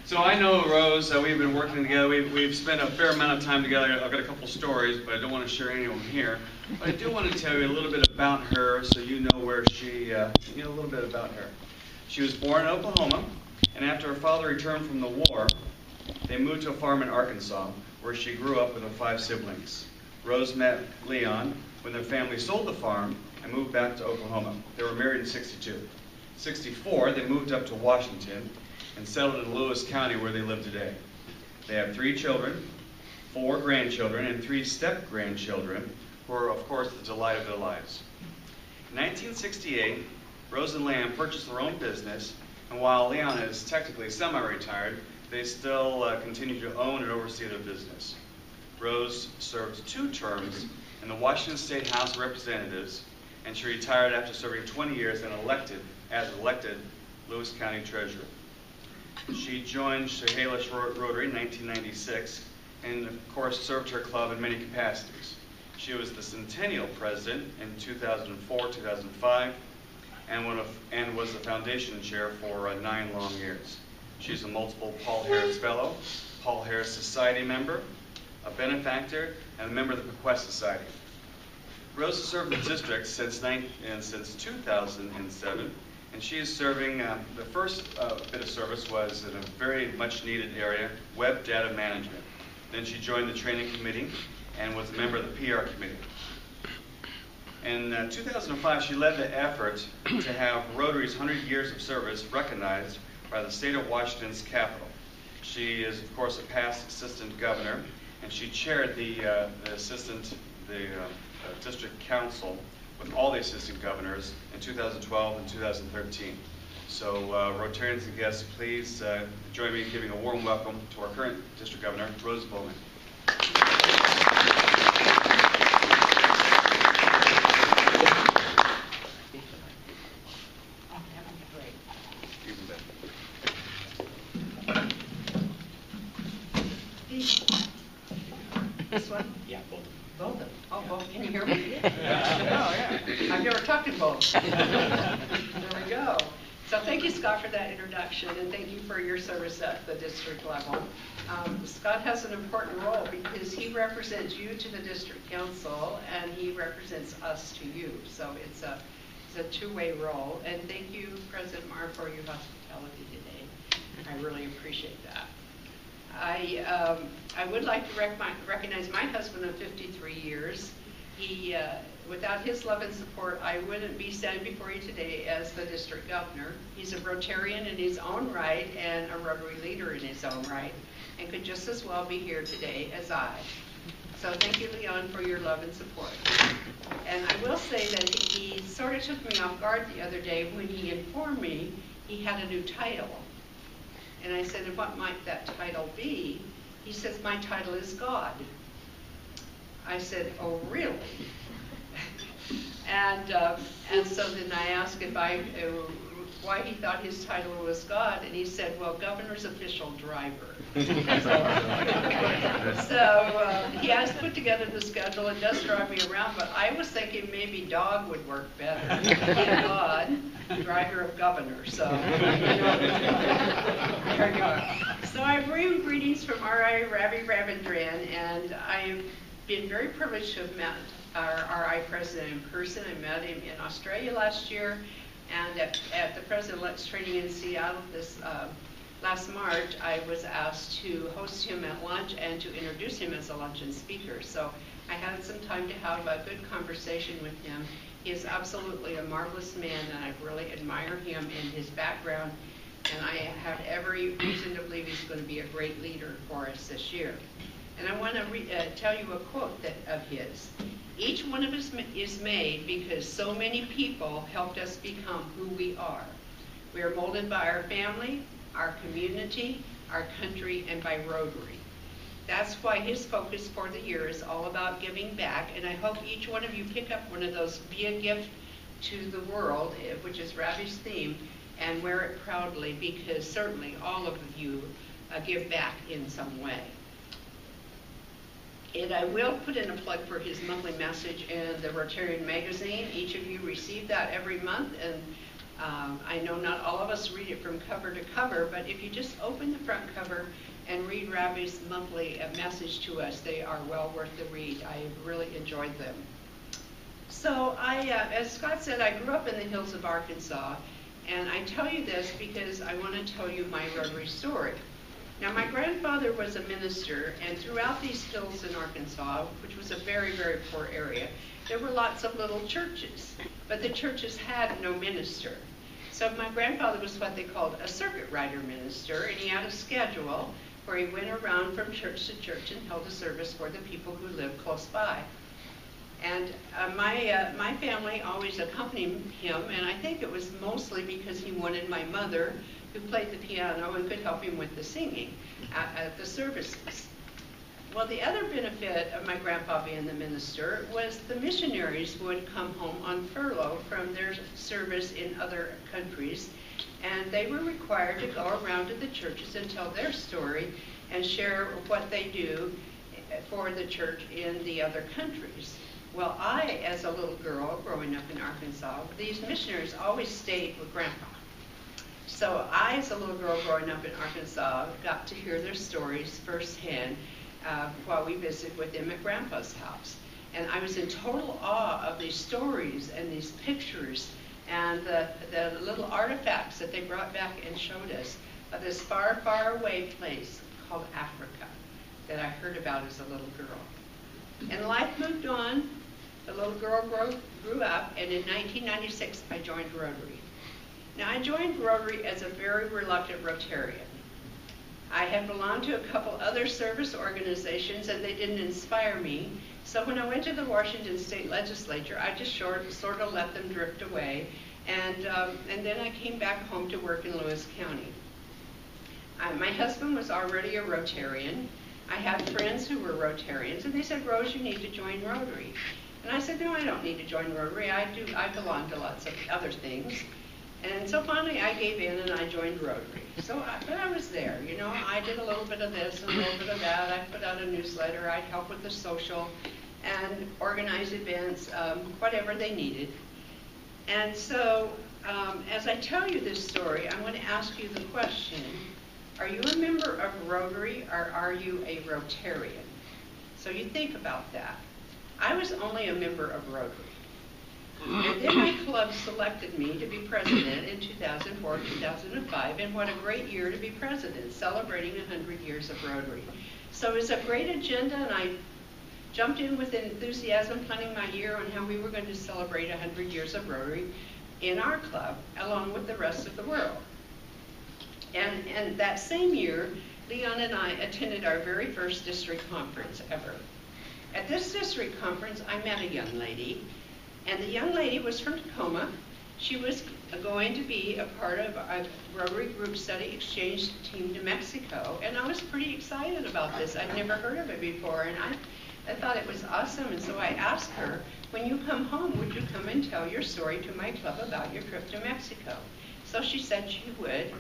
So I know Rose, we've been working together. We've spent a fair amount of time together. I've got a couple stories, but I don't want to share any of them here. But I do want to tell you a little bit about her so you know where she, a little bit about her. She was born in Oklahoma, and after her father returned from the war, they moved to a farm in Arkansas, where she grew up with her 5 siblings. Rose met Leon when their family sold the farm and moved back to Oklahoma. They were married in '62. '64, they moved up to Washington and settled in Lewis County, where they live today. They have 3 children, 4 grandchildren, and 3 step-grandchildren, who are, of course, the delight of their lives. In 1968, Rose and Leon purchased their own business, and while Leon is technically semi-retired, they still continue to own and oversee their business. Rose served 2 terms in the Washington State House of Representatives, and she retired after serving 20 years and as elected Lewis County Treasurer. She joined Chehalis Rotary in 1996 and, of course, served her club in many capacities. She was the Centennial President in 2004-2005 and was the Foundation Chair for 9 long years. She's a multiple Paul Harris Fellow, Paul Harris Society member, a benefactor, and a member of the Bequest Society. Rose has served the district since 2007, and she is serving, the first bit of service was in a very much needed area, web data management. Then she joined the training committee and was a member of the PR committee. In 2005, she led the effort to have Rotary's 100 years of service recognized by the state of Washington's capital. She is, of course, a past assistant governor, and she chaired the district council with all the assistant governors in 2012 and 2013. So Rotarians and guests, please join me in giving a warm welcome to our current district governor, Rose Bowman. This one? Yeah, both. Both of them. Oh, both. Can you hear me? Yeah. Oh, yeah. I've never talked to both. There we go. So thank you, Scott, for that introduction, and thank you for your service at the district level. Scott has an important role because he represents you to the district council, and he represents us to you. So it's a two-way role. And thank you, President Marr, for your hospitality today. I really appreciate that. I would like to recognize my husband of 53 years. He, without his love and support, I wouldn't be standing before you today as the district governor. He's a Rotarian in his own right and a Rotary leader in his own right, and could just as well be here today as I. So thank you, Leon, for your love and support. And I will say that he sort of took me off guard the other day when he informed me he had a new title. And I said, and what might that title be? He says, my title is God. I said, oh, really? and so then I asked why he thought his title was God, and he said, well, governor's official driver. So he has put together the schedule and does drive me around, but I was thinking maybe dog would work better. God, driver of governor. So there you go. So I bring greetings from R.I. Ravi Ravindran, and I've been very privileged to have met our RI president in person. I met him in Australia last year, and at the President-elect's training in Seattle this last March, I was asked to host him at lunch and to introduce him as a luncheon speaker. So I had some time to have a good conversation with him. He is absolutely a marvelous man, and I really admire him and his background, and I have every reason to believe he's going to be a great leader for us this year. And I want to tell you a quote of his. Each one of us is made because so many people helped us become who we are. We are molded by our family, our community, our country, and by Rotary. That's why his focus for the year is all about giving back, and I hope each one of you pick up one of those Be a Gift to the World, which is Ravi's theme, and wear it proudly, because certainly all of you give back in some way. And I will put in a plug for his monthly message in the Rotarian magazine. Each of you receive that every month, and I know not all of us read it from cover to cover, but if you just open the front cover and read Ravi's monthly message to us, they are well worth the read. I really enjoyed them. So as Scott said, I grew up in the hills of Arkansas, and I tell you this because I want to tell you my Rotary story. Now, my grandfather was a minister, and throughout these hills in Arkansas, which was a very, very poor area, there were lots of little churches, but the churches had no minister. So my grandfather was what they called a circuit rider minister, and he had a schedule where he went around from church to church and held a service for the people who lived close by. And my family always accompanied him, and I think it was mostly because he wanted my mother, who played the piano and could help him with the singing at the services. Well, the other benefit of my grandpa being the minister was the missionaries would come home on furlough from their service in other countries, and they were required to go around to the churches and tell their story and share what they do for the church in the other countries. Well, I, as a little girl growing up in Arkansas, these missionaries always stayed with Grandpa. So I, as a little girl growing up in Arkansas, got to hear their stories firsthand while we visited with them at Grandpa's house. And I was in total awe of these stories and these pictures and the little artifacts that they brought back and showed us of this far, far away place called Africa that I heard about as a little girl. And life moved on. The little girl grew up, and in 1996 I joined Rotary. Now, I joined Rotary as a very reluctant Rotarian. I had belonged to a couple other service organizations, and they didn't inspire me. So when I went to the Washington State Legislature, I just sort of let them drift away. And then I came back home to work in Lewis County. My husband was already a Rotarian. I had friends who were Rotarians, and they said, Rose, you need to join Rotary. And I said, no, I don't need to join Rotary. I belong to lots of other things. And so finally I gave in and I joined Rotary. But I was there, you know. I did a little bit of this and a little bit of that. I put out a newsletter. I'd help with the social and organize events, whatever they needed. And so as I tell you this story, I'm going to ask you the question, are you a member of Rotary or are you a Rotarian? So you think about that. I was only a member of Rotary. And then my club selected me to be president in 2004, 2005, and what a great year to be president, celebrating 100 years of Rotary. So it was a great agenda, and I jumped in with enthusiasm, planning my year on how we were going to celebrate 100 years of Rotary in our club, along with the rest of the world. And that same year, Leon and I attended our very first district conference ever. At this district conference, I met a young lady, and the young lady was from Tacoma. She was going to be a part of a Rotary Group Study Exchange team to Mexico, and I was pretty excited about this. I'd never heard of it before, and I thought it was awesome, and so I asked her, when you come home, would you come and tell your story to my club about your trip to Mexico? So she said she would,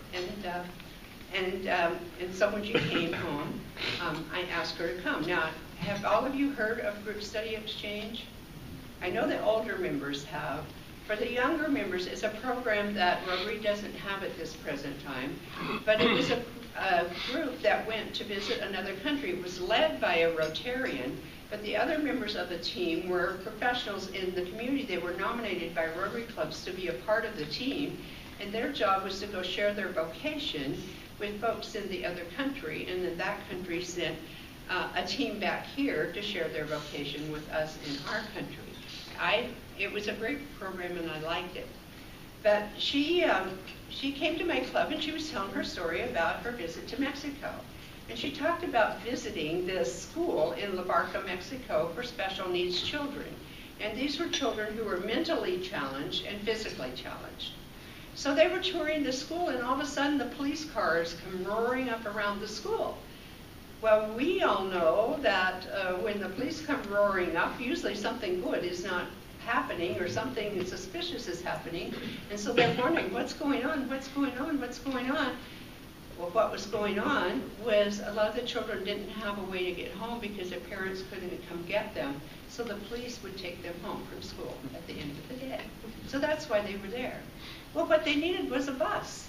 and so when she came home, I asked her to come. Now, have all of you heard of Group Study Exchange? I know the older members have. For the younger members, it's a program that Rotary doesn't have at this present time, but it was a group that went to visit another country. It was led by a Rotarian, but the other members of the team were professionals in the community. They were nominated by Rotary clubs to be a part of the team, and their job was to go share their vocation with folks in the other country, and then that country sent a team back here to share their vocation with us in our country. It was a great program, and I liked it. But she came to my club, and she was telling her story about her visit to Mexico. And she talked about visiting this school in La Barca, Mexico, for special needs children. And these were children who were mentally challenged and physically challenged. So they were touring the school, and all of a sudden the police cars come roaring up around the school. Well, we all know that when the police come roaring up, usually something good is not happening or something suspicious is happening. And so they're wondering, what's going on? What's going on? What's going on? Well, what was going on was a lot of the children didn't have a way to get home because their parents couldn't come get them. So the police would take them home from school at the end of the day. So that's why they were there. Well, what they needed was a bus.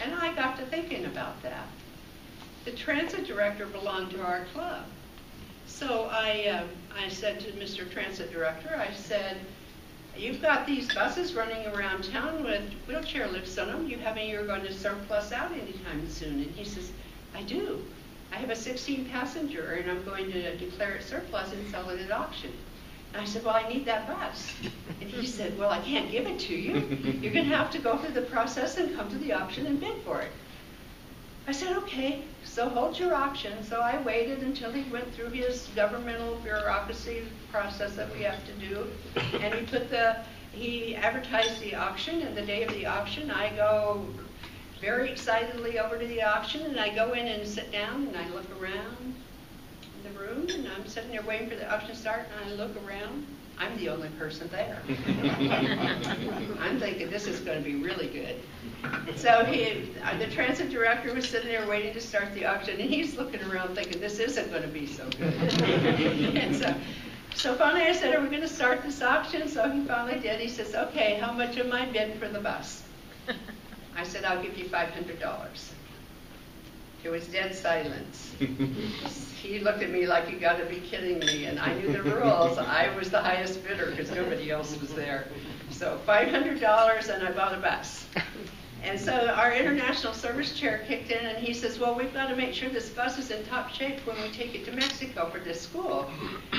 And I got to thinking about that. The transit director belonged to our club. So I said to Mr. Transit Director, I said, you've got these buses running around town with wheelchair lifts on them. You have any you're going to surplus out anytime soon? And he says, I do. I have a 16-passenger, and I'm going to declare it surplus and sell it at auction. And I said, well, I need that bus. And he said, well, I can't give it to you. You're going to have to go through the process and come to the auction and bid for it. I said, okay, so hold your auction. So I waited until he went through his governmental bureaucracy process that we have to do. And he advertised the auction, and the day of the auction, I go very excitedly over to the auction, and I go in and sit down, and I look around the room, and I'm sitting there waiting for the auction to start, and I look around. I'm the only person there. I'm thinking this is going to be really good. So the transit director was sitting there waiting to start the auction, and he's looking around thinking this isn't going to be so good. And so finally I said, are we going to start this auction? So he finally did. He says, okay, how much am I bid for the bus? I said, I'll give you $500. There was dead silence. He looked at me like, you got to be kidding me. And I knew the rules. I was the highest bidder because nobody else was there. So $500, and I bought a bus. And so our international service chair kicked in, and he says, well, we've got to make sure this bus is in top shape when we take it to Mexico for this school.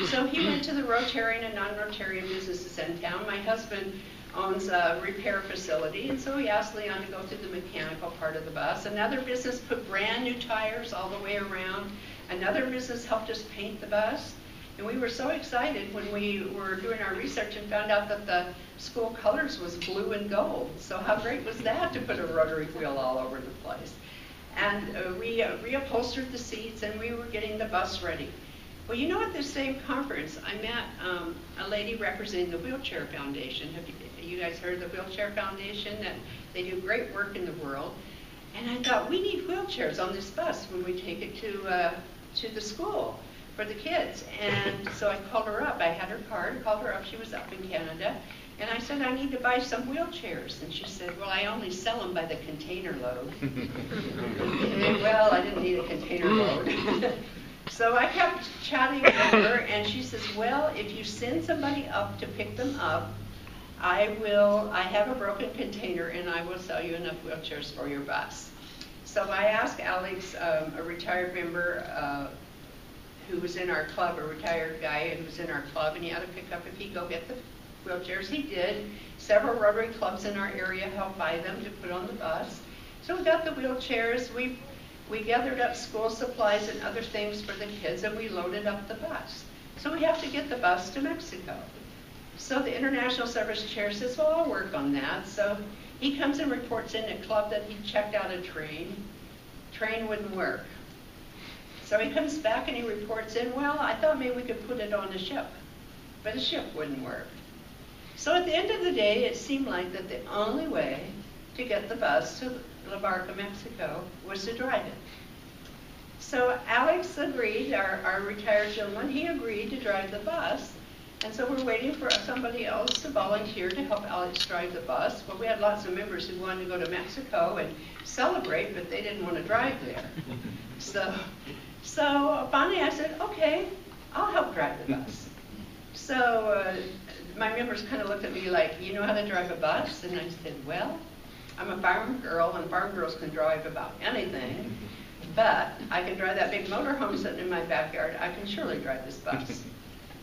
So he went to the Rotarian and non-Rotarian businesses in town. My husband owns a repair facility, and so he asked Leon to go through the mechanical part of the bus. Another business put brand new tires all the way around. Another business helped us paint the bus. And we were so excited when we were doing our research and found out that the school colors was blue and gold. So how great was that to put a rotary wheel all over the place? And we reupholstered the seats, and we were getting the bus ready. Well, you know, at this same conference, I met a lady representing the Wheelchair Foundation. Have you guys heard of the Wheelchair Foundation? That they do great work in the world. And I thought, we need wheelchairs on this bus when we take it to the school for the kids. And so I called her up. I had her card, called her up. She was up in Canada. And I said, I need to buy some wheelchairs. And she said, well, I only sell them by the container load. Well, I didn't need a container load. So I kept chatting with her, and she says, well, if you send somebody up to pick them up, I have a broken container, and I will sell you enough wheelchairs for your bus. So I asked Alex, a retired member who was in our club, a retired guy who was in our club, and he had to pick up if he'd go get the wheelchairs. He did. Several Rotary clubs in our area helped buy them to put on the bus. So we got the wheelchairs. We gathered up school supplies and other things for the kids, and we loaded up the bus. So we have to get the bus to Mexico. So the International Service Chair says, well, I'll work on that. So he comes and reports in at club that he checked out a train. Train wouldn't work. So he comes back and he reports in, well, I thought maybe we could put it on a ship, but a ship wouldn't work. So at the end of the day, it seemed like that the only way to get the bus to La Barca, Mexico, was to drive it. So Alex agreed, our retired gentleman, he agreed to drive the bus. And so we're waiting for somebody else to volunteer to help Alex drive the bus. Well, we had lots of members who wanted to go to Mexico and celebrate, but they didn't want to drive there. So finally I said, okay, I'll help drive the bus. So my members kind of looked at me like, you know how to drive a bus? And I said, well, I'm a farm girl, and farm girls can drive about anything, but I can drive that big motorhome sitting in my backyard. I can surely drive this bus.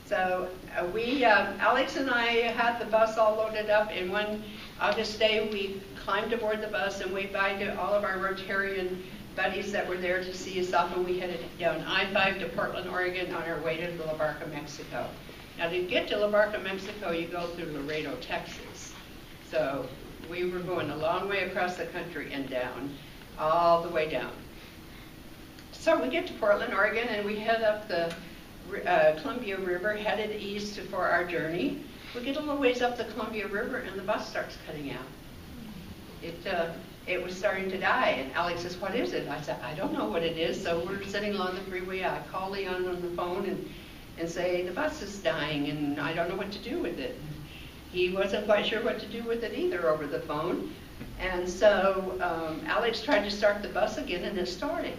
So Alex and I had the bus all loaded up, and one August day we climbed aboard the bus and waved bye to all of our Rotarian buddies that were there to see us off, and we headed down I-5 to Portland, Oregon on our way to La Barca, Mexico. Now to get to La Barca, Mexico, you go through Laredo, Texas. So we were going a long way across the country and down, all the way down. So we get to Portland, Oregon, and we head up the Columbia River, headed east for our journey. We get a little ways up the Columbia River, and the bus starts cutting out. it was starting to die. And Alex says, what is it? I said, I don't know what it is. So we're sitting along the freeway. I call Leon on the phone and say, the bus is dying and I don't know what to do with it. He wasn't quite sure what to do with it either over the phone. And so Alex tried to start the bus again and it started.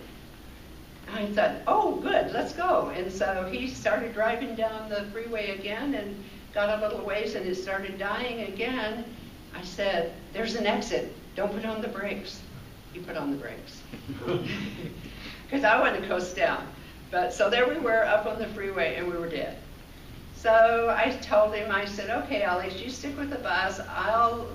I thought, oh, good, let's go. And so he started driving down the freeway again and got a little ways and it started dying again. I said, there's an exit. Don't put on the brakes. He put on the brakes. Because I wanted to coast down. But so there we were up on the freeway and we were dead. So I told him, I said, okay, Alex, you stick with the bus. I'll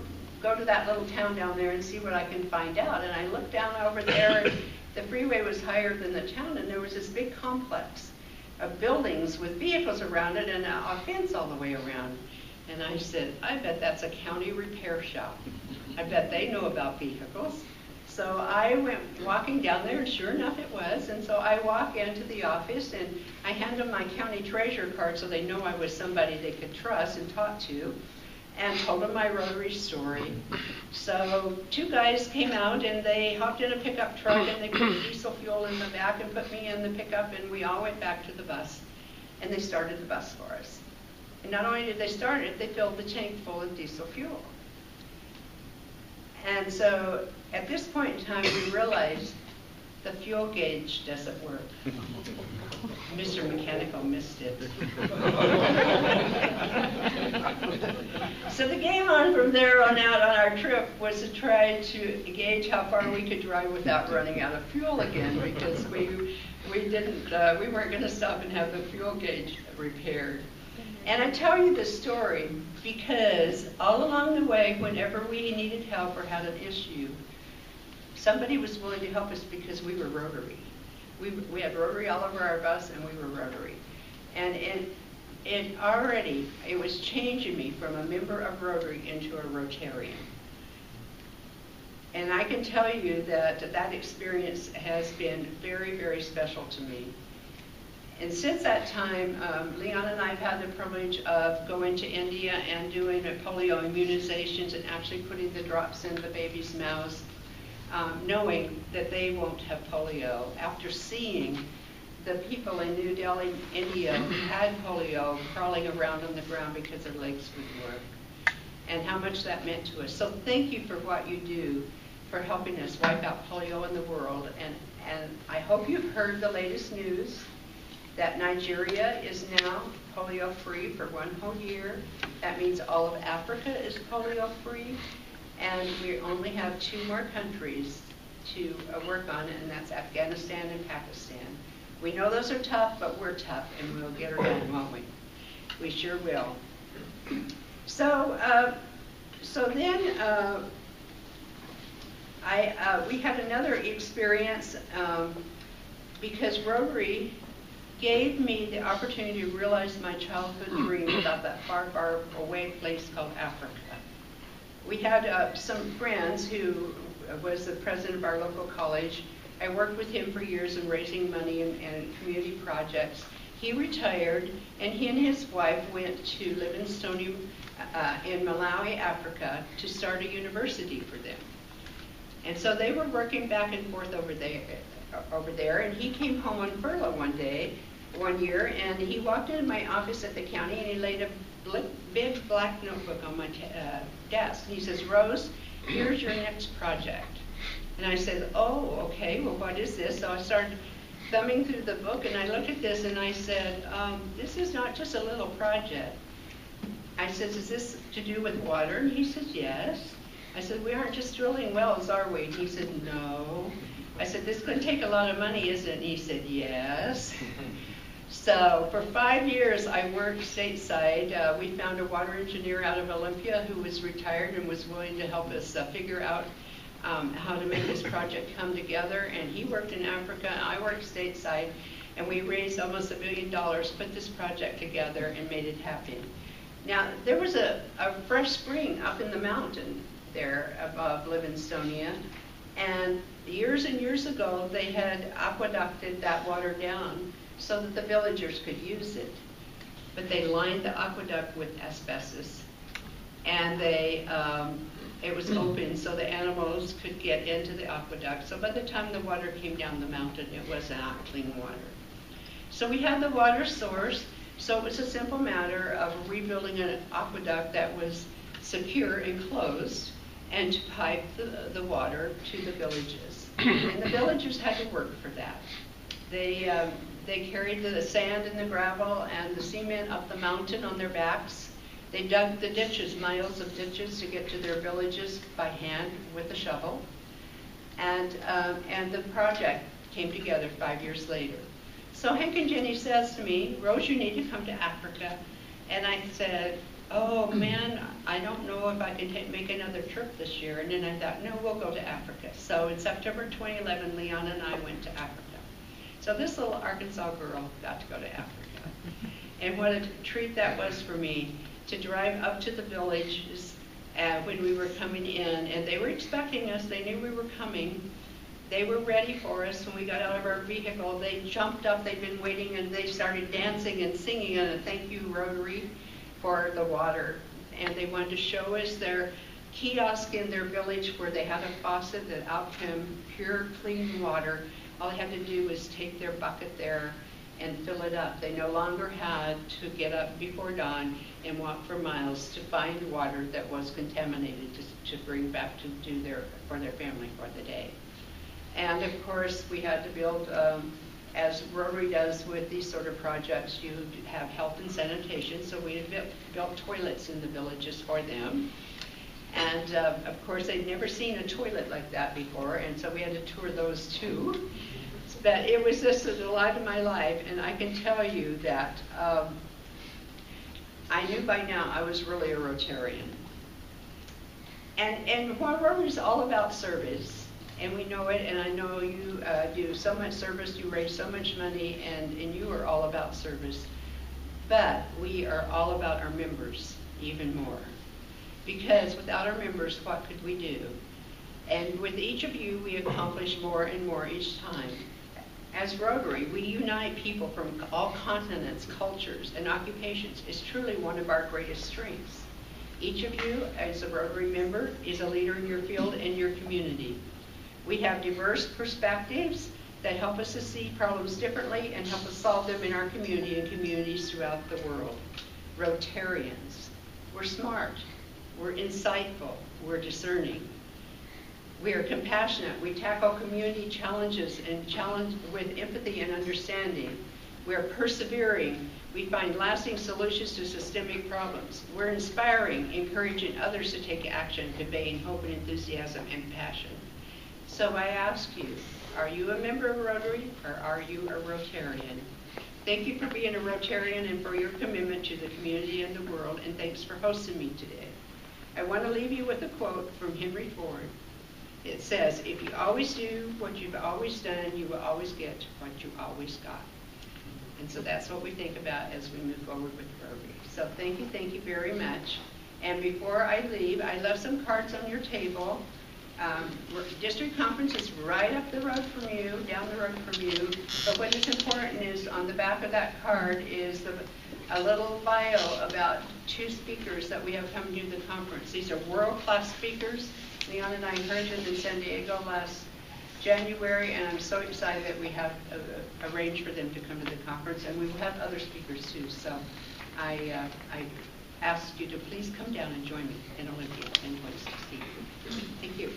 go to that little town down there and see what I can find out. And I looked down over there and the freeway was higher than the town and there was this big complex of buildings with vehicles around it and a fence all the way around. And I said, I bet that's a county repair shop. I bet they know about vehicles. So I went walking down there, and sure enough it was. And so I walk into the office, and I hand them my county treasurer card so they know I was somebody they could trust and talk to, and told them my Rotary story. So 2 guys came out, and they hopped in a pickup truck, and they put diesel fuel in the back and put me in the pickup, and we all went back to the bus. And they started the bus for us. And not only did they start it, they filled the tank full of diesel fuel. And so at this point in time, we realized the fuel gauge doesn't work. Mr. Mechanical missed it. So the game on from there on out on our trip was to try to gauge how far we could drive without running out of fuel again, because we weren't going to stop and have the fuel gauge repaired. And I tell you this story because all along the way, whenever we needed help or had an issue, somebody was willing to help us because we were Rotary. We had Rotary all over our bus, and we were Rotary. And it was changing me from a member of Rotary into a Rotarian. And I can tell you that that experience has been very, very special to me. And since that time, Leon and I have had the privilege of going to India and doing polio immunizations and actually putting the drops in the babies' mouths, knowing that they won't have polio. After seeing the people in New Delhi, India, who had polio crawling around on the ground because their legs wouldn't work, and how much that meant to us. So thank you for what you do for helping us wipe out polio in the world. And I hope you've heard the latest news that Nigeria is now polio-free for 1 whole year. That means all of Africa is polio-free, and we only have 2 more countries to work on, and that's Afghanistan and Pakistan. We know those are tough, but we're tough, and we'll get her done, won't we? We sure will. So then we had another experience because Rotary gave me the opportunity to realize my childhood dream about that far, far away place called Africa. We had some friends who was the president of our local college. I worked with him for years in raising money and community projects. He retired, and he and his wife went to Livingstone in Malawi, Africa, to start a university for them. And so they were working back and forth over there, and he came home on furlough one year, and he walked into my office at the county, and he laid a big black notebook on my desk. And he says, Rose, here's your next project. And I said, oh, okay, well, what is this? So I started thumbing through the book, and I looked at this, and I said, this is not just a little project. I said, is this to do with water? And he said, yes. I said, we aren't just drilling wells, are we? And he said, no. I said, this is going to take a lot of money, isn't it? And he said, yes. So for 5 years, I worked stateside. We found a water engineer out of Olympia who was retired and was willing to help us figure out how to make this project come together. And he worked in Africa, and I worked stateside, and we raised almost $1 billion, put this project together, and made it happen. Now, there was a fresh spring up in the mountain there above Livingstonia, and years and years ago, they had aqueducted that water down so that the villagers could use it. But they lined the aqueduct with asbestos, and they It was open so the animals could get into the aqueduct. So by the time the water came down the mountain, it was not clean water. So we had the water source. So it was a simple matter of rebuilding an aqueduct that was secure and closed, and to pipe the water to the villages. And the villagers had to work for that. They carried the sand and the gravel and the cement up the mountain on their backs. They dug the ditches, miles of ditches, to get to their villages by hand with a shovel. And the project came together 5 years later. So Hank and Jenny says to me, Rose, you need to come to Africa. And I said, oh man, I don't know if I can make another trip this year. And then I thought, no, we'll go to Africa. So in September 2011, Leon and I went to Africa. So this little Arkansas girl got to go to Africa. And what a treat that was for me to drive up to the villages when we were coming in. And they were expecting us. They knew we were coming. They were ready for us. When we got out of our vehicle, they jumped up. They'd been waiting, and they started dancing and singing a thank you, Rotary, for the water. And they wanted to show us their kiosk in their village where they had a faucet that out came pure, clean water. All they had to do was take their bucket there and fill it up. They no longer had to get up before dawn and walk for miles to find water that was contaminated to bring back for their family for the day. And of course, we had to build, as Rotary does with these sort of projects, you have health and sanitation. So we had built toilets in the villages for them. And of course, they'd never seen a toilet like that before, and so we had to tour those too. But it was just a delight of my life, and I can tell you that I knew by now I was really a Rotarian. And while Rotary is all about service, and we know it, and I know you do so much service, you raise so much money, and you are all about service. But we are all about our members even more. Because without our members, what could we do? And with each of you, we accomplish more and more each time. As Rotary, we unite people from all continents, cultures, and occupations. It's truly one of our greatest strengths. Each of you, as a Rotary member, is a leader in your field and your community. We have diverse perspectives that help us to see problems differently and help us solve them in our community and communities throughout the world. Rotarians, we're smart, we're insightful, we're discerning. We are compassionate. We tackle community challenges and challenge with empathy and understanding. We're persevering. We find lasting solutions to systemic problems. We're inspiring, encouraging others to take action, conveying hope and enthusiasm and passion. So I ask you, are you a member of Rotary or are you a Rotarian? Thank you for being a Rotarian and for your commitment to the community and the world, and thanks for hosting me today. I want to leave you with a quote from Henry Ford. It says, if you always do what you've always done, you will always get what you always got. And so that's what we think about as we move forward with Rotary. So thank you very much. And before I leave, I left some cards on your table. District conference is right up the road from you, down the road from you. But what is important is on the back of that card is a little bio about 2 speakers that we have come to the conference. These are world-class speakers. Leon and I heard them in San Diego last January, and I'm so excited that we have arranged for them to come to the conference, and we will have other speakers too. So I ask you to please come down and join me in Olympia and place to see you. Thank you.